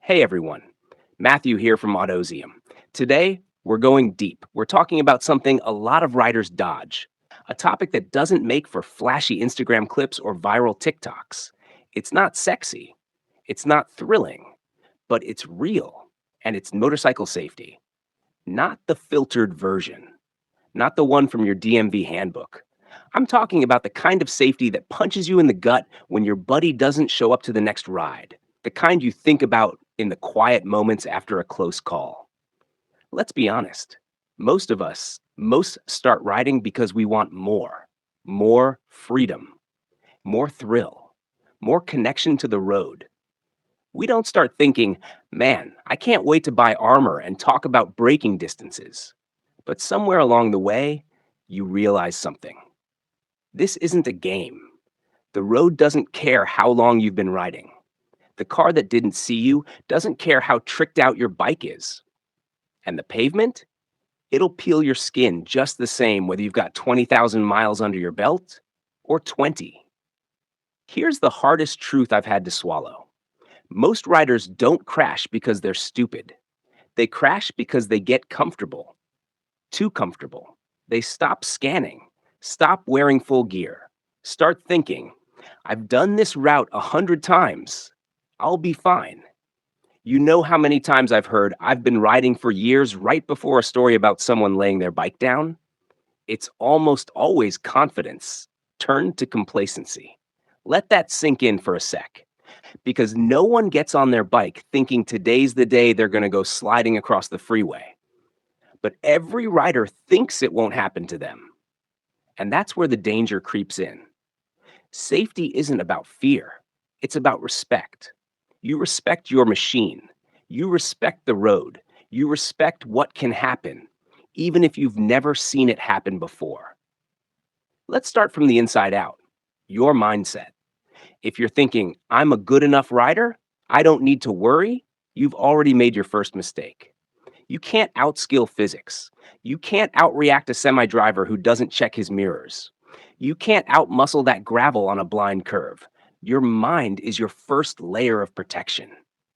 Hey everyone, Matthew here from Autozium. Today, we're going deep. We're talking about something a lot of writers dodge, a topic that doesn't make for flashy Instagram clips or viral TikToks. It's not sexy, it's not thrilling, but it's real, and it's motorcycle safety. Not the filtered version, not the one from your DMV handbook. I'm talking about the kind of safety that punches you in the gut when your buddy doesn't show up to the next ride, the kind you think about in the quiet moments after a close call. Let's be honest. Most start riding because we want more freedom, more thrill, more connection to the road. We don't start thinking, man, I can't wait to buy armor and talk about braking distances. But somewhere along the way, you realize something. This isn't a game. The road doesn't care how long you've been riding. The car that didn't see you doesn't care how tricked out your bike is. And the pavement? It'll peel your skin just the same whether you've got 20,000 miles under your belt or 20. Here's the hardest truth I've had to swallow. Most riders don't crash because they're stupid. They crash because they get comfortable, too comfortable. They stop scanning, stop wearing full gear, start thinking, I've done this route 100 times. I'll be fine. You know how many times I've heard I've been riding for years right before a story about someone laying their bike down? It's almost always confidence turned to complacency. Let that sink in for a sec, because no one gets on their bike thinking today's the day they're going to go sliding across the freeway. But every rider thinks it won't happen to them. And that's where the danger creeps in. Safety isn't about fear, it's about respect. You respect your machine, you respect the road, you respect what can happen, even if you've never seen it happen before. Let's start from the inside out. Your mindset. If you're thinking, I'm a good enough rider, I don't need to worry, you've already made your first mistake. You can't outskill physics. You can't outreact a semi driver who doesn't check his mirrors. You can't outmuscle that gravel on a blind curve. Your mind is your first layer of protection.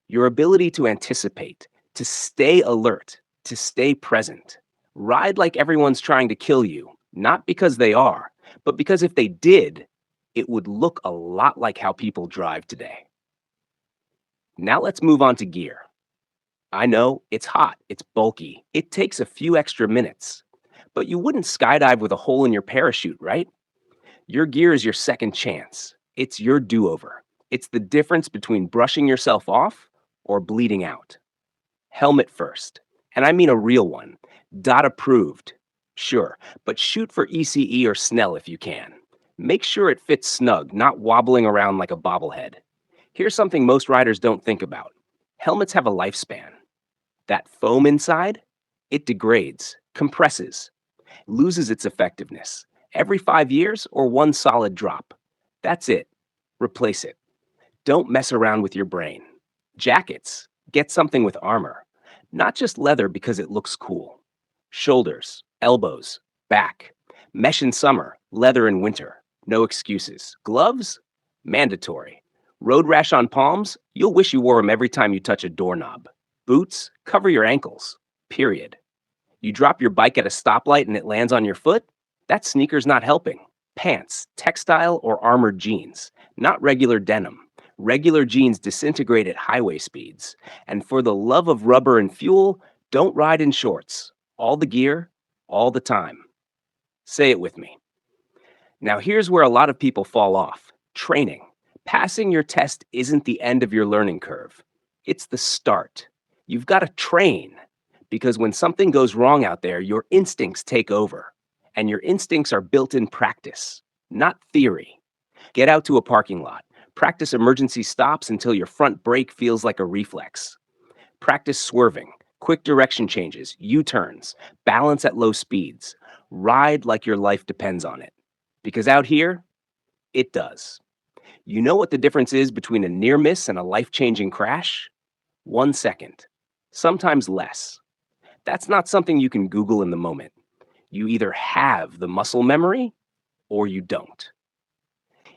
Your ability to anticipate, to stay alert, to stay present. Ride like everyone's trying to kill you, not because they are, but because if they did, it would look a lot like how people drive today. Now let's move on to gear. I know, it's hot, it's bulky, it takes a few extra minutes. But you wouldn't skydive with a hole in your parachute, right? Your gear is your second chance. It's your do over. It's the difference between brushing yourself off or bleeding out. Helmet first. And I mean a real one. DOT approved. Sure, but shoot for ECE or Snell if you can. Make sure it fits snug, not wobbling around like a bobblehead. Here's something most riders don't think about. Helmets have a lifespan. That foam inside, it degrades, compresses, loses its effectiveness. Every 5 years or one solid drop. That's it. Replace it. Don't mess around with your brain. Jackets, get something with armor. Not just leather because it looks cool. Shoulders, elbows, back. Mesh in summer, leather in winter. No excuses. Gloves? Mandatory. Road rash on palms? You'll wish you wore them every time you touch a doorknob. Boots? Cover your ankles. Period. You drop your bike at a stoplight and it lands on your foot? That sneaker's not helping. Pants, textile, or armored jeans, not regular denim. Regular jeans disintegrate at highway speeds. And for the love of rubber and fuel, don't ride in shorts. All the gear, all the time. Say it with me. Now, here's where a lot of people fall off. Training. Passing your test isn't the end of your learning curve. It's the start. You've got to train because when something goes wrong out there, your instincts take over. And your instincts are built in practice, not theory. Get out to a parking lot. Practice emergency stops until your front brake feels like a reflex. Practice swerving, quick direction changes, U-turns, balance at low speeds. Ride like your life depends on it. Because out here, it does. You know what the difference is between a near miss and a life-changing crash? 1 second. Sometimes less. That's not something you can Google in the moment. You either have the muscle memory or you don't.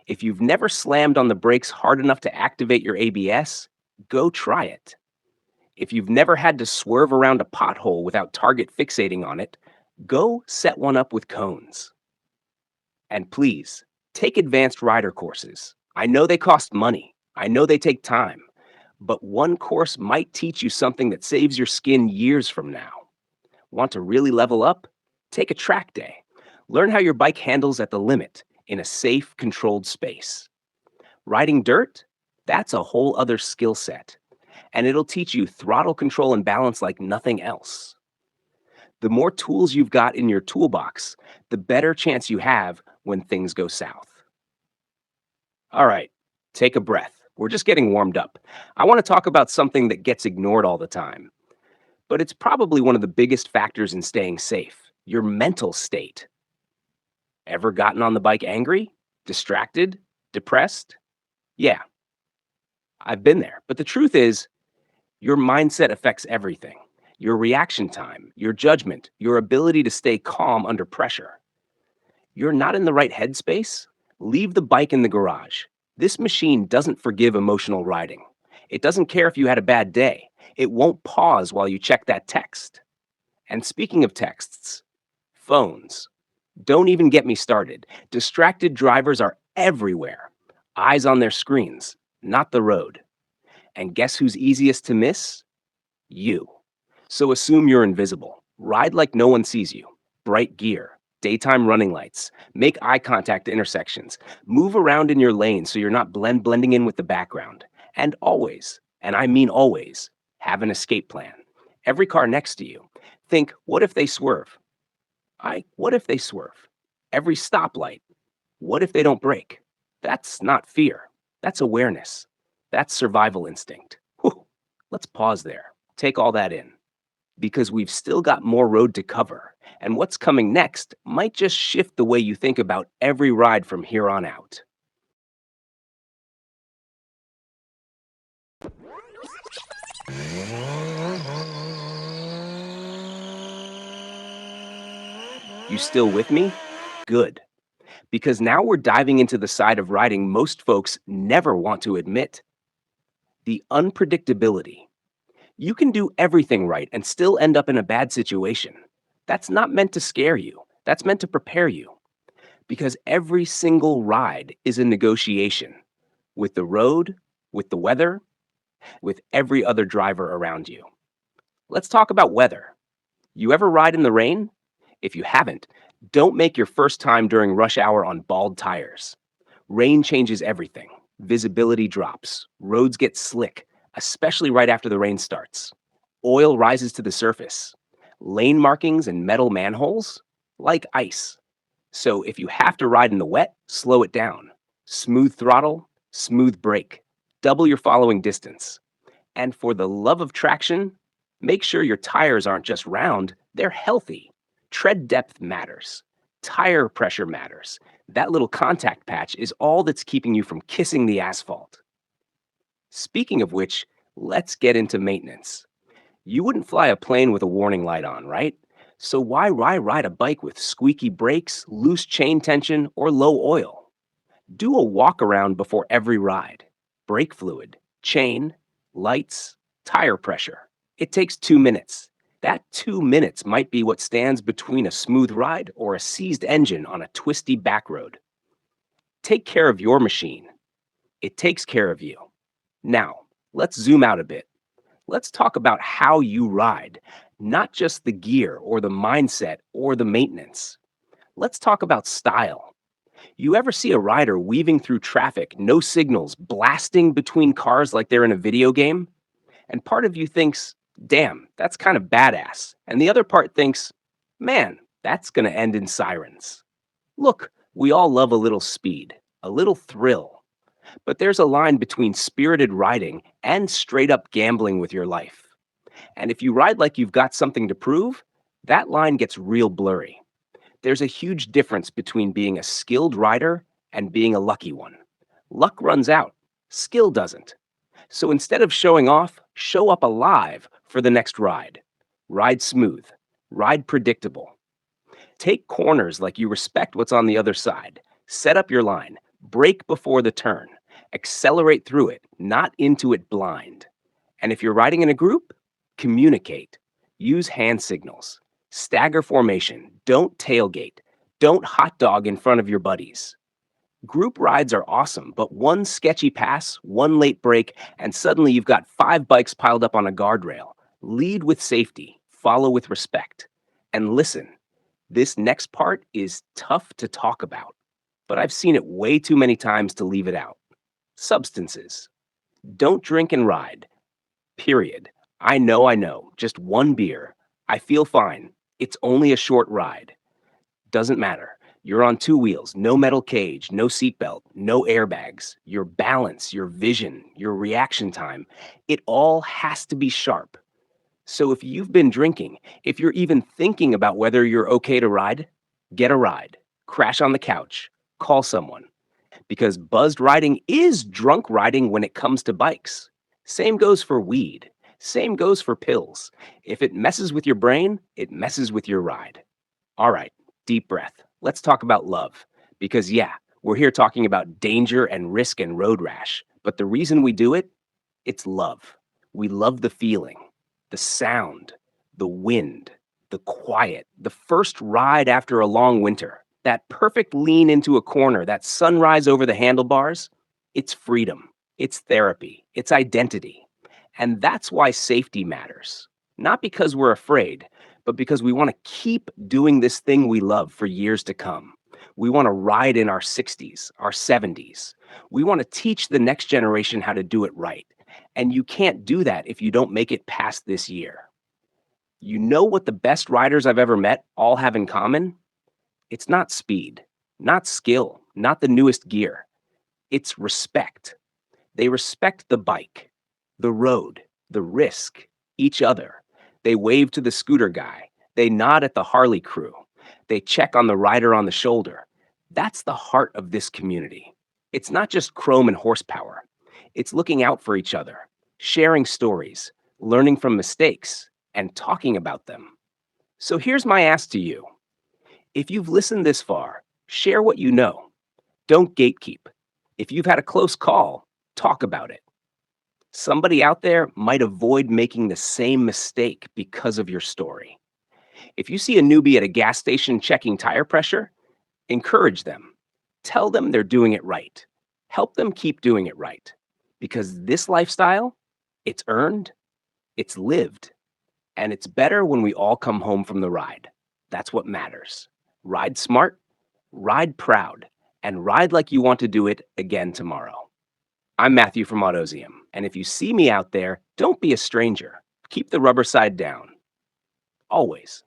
If you've never slammed on the brakes hard enough to activate your ABS, go try it. If you've never had to swerve around a pothole without target fixating on it, go set one up with cones. And please, take advanced rider courses. I know they cost money. I know they take time. But one course might teach you something that saves your skin years from now. Want to really level up? Take a track day. Learn how your bike handles at the limit in a safe, controlled space. Riding dirt? That's a whole other skill set, and it'll teach you throttle control and balance like nothing else. The more tools you've got in your toolbox, the better chance you have when things go south. All right, take a breath. We're just getting warmed up. I want to talk about something that gets ignored all the time, but it's probably one of the biggest factors in staying safe: your mental state. Ever gotten on the bike angry, distracted, depressed? Yeah, I've been there. But the truth is, your mindset affects everything: your reaction time, your judgment, your ability to stay calm under pressure. You're not in the right headspace? Leave the bike in the garage. This machine doesn't forgive emotional riding. It doesn't care if you had a bad day. It won't pause while you check that text. And speaking of texts, phones. Don't even get me started. Distracted drivers are everywhere. Eyes on their screens, not the road. And guess who's easiest to miss? You. So assume you're invisible. Ride like no one sees you. Bright gear, daytime running lights, make eye contact at intersections, move around in your lane so you're not blending in with the background. And always, and I mean always, have an escape plan. Every car next to you. Think, what if they swerve? What if they swerve? Every stoplight. What if they don't brake? That's not fear. That's awareness. That's survival instinct. Whew. Let's pause there. Take all that in. Because we've still got more road to cover. And what's coming next might just shift the way you think about every ride from here on out. You still with me? Good. Because now we're diving into the side of riding most folks never want to admit: the unpredictability. You can do everything right and still end up in a bad situation. That's not meant to scare you. That's meant to prepare you. Because every single ride is a negotiation with the road, with the weather, with every other driver around you. Let's talk about weather. You ever ride in the rain? If you haven't, don't make your first time during rush hour on bald tires. Rain changes everything. Visibility drops. Roads get slick, especially right after the rain starts. Oil rises to the surface. Lane markings and metal manholes? Like ice. So if you have to ride in the wet, slow it down. Smooth throttle, smooth brake. Double your following distance. And for the love of traction, make sure your tires aren't just round, they're healthy. Tread depth matters. Tire pressure matters. That little contact patch is all that's keeping you from kissing the asphalt. Speaking of which, let's get into maintenance. You wouldn't fly a plane with a warning light on, right? So why ride a bike with squeaky brakes, loose chain tension, or low oil? Do a walk around before every ride. Brake fluid, chain, lights, tire pressure. It takes 2 minutes. That 2 minutes might be what stands between a smooth ride or a seized engine on a twisty back road. Take care of your machine. It takes care of you. Now, let's zoom out a bit. Let's talk about how you ride, not just the gear or the mindset or the maintenance. Let's talk about style. You ever see a rider weaving through traffic, no signals, blasting between cars like they're in a video game? And part of you thinks, damn, that's kind of badass. And the other part thinks, man, that's going to end in sirens. Look, we all love a little speed, a little thrill. But there's a line between spirited riding and straight up gambling with your life. And if you ride like you've got something to prove, that line gets real blurry. There's a huge difference between being a skilled rider and being a lucky one. Luck runs out, skill doesn't. So instead of showing off, show up alive for the next ride. Ride smooth, ride predictable. Take corners like you respect what's on the other side. Set up your line, brake before the turn. Accelerate through it, not into it blind. And if you're riding in a group, Communicate. Use hand signals. Stagger formation. Don't tailgate. Don't hot dog in front of your buddies. Group rides are awesome, but one sketchy pass, one late break, and suddenly you've got five bikes piled up on a guardrail. Lead with safety, follow with respect. And listen, this next part is tough to talk about, but I've seen it way too many times to leave it out. Substances. Don't drink and ride. Period. I know. Just one beer. I feel fine. It's only a short ride. Doesn't matter. You're on two wheels, no metal cage, no seatbelt, no airbags. Your balance, your vision, your reaction time, it all has to be sharp. So if you've been drinking, if you're even thinking about whether you're okay to ride, get a ride, crash on the couch, call someone. Because buzzed riding is drunk riding when it comes to bikes. Same goes for weed. Same goes for pills. If it messes with your brain, it messes with your ride. All right, deep breath. Let's talk about love. Because, yeah, we're here talking about danger and risk and road rash. But the reason we do it, it's love. We love the feeling, the sound, the wind, the quiet, the first ride after a long winter, that perfect lean into a corner, that sunrise over the handlebars. It's freedom, it's therapy, it's identity. And that's why safety matters. Not because we're afraid, but because we want to keep doing this thing we love for years to come. We want to ride in our 60s, our 70s. We want to teach the next generation how to do it right. And you can't do that if you don't make it past this year. You know what the best riders I've ever met all have in common? It's not speed, not skill, not the newest gear. It's respect. They respect the bike, the road, the risk, each other. They wave to the scooter guy. They nod at the Harley crew. They check on the rider on the shoulder. That's the heart of this community. It's not just chrome and horsepower. It's looking out for each other, sharing stories, learning from mistakes, and talking about them. So here's my ask to you. If you've listened this far, share what you know. Don't gatekeep. If you've had a close call, talk about it. Somebody out there might avoid making the same mistake because of your story. If you see a newbie at a gas station checking tire pressure, encourage them. Tell them they're doing it right. Help them keep doing it right. Because this lifestyle, it's earned, it's lived, and it's better when we all come home from the ride. That's what matters. Ride smart, ride proud, and ride like you want to do it again tomorrow. I'm Matthew from Autozium, and if you see me out there, don't be a stranger. Keep the rubber side down. Always.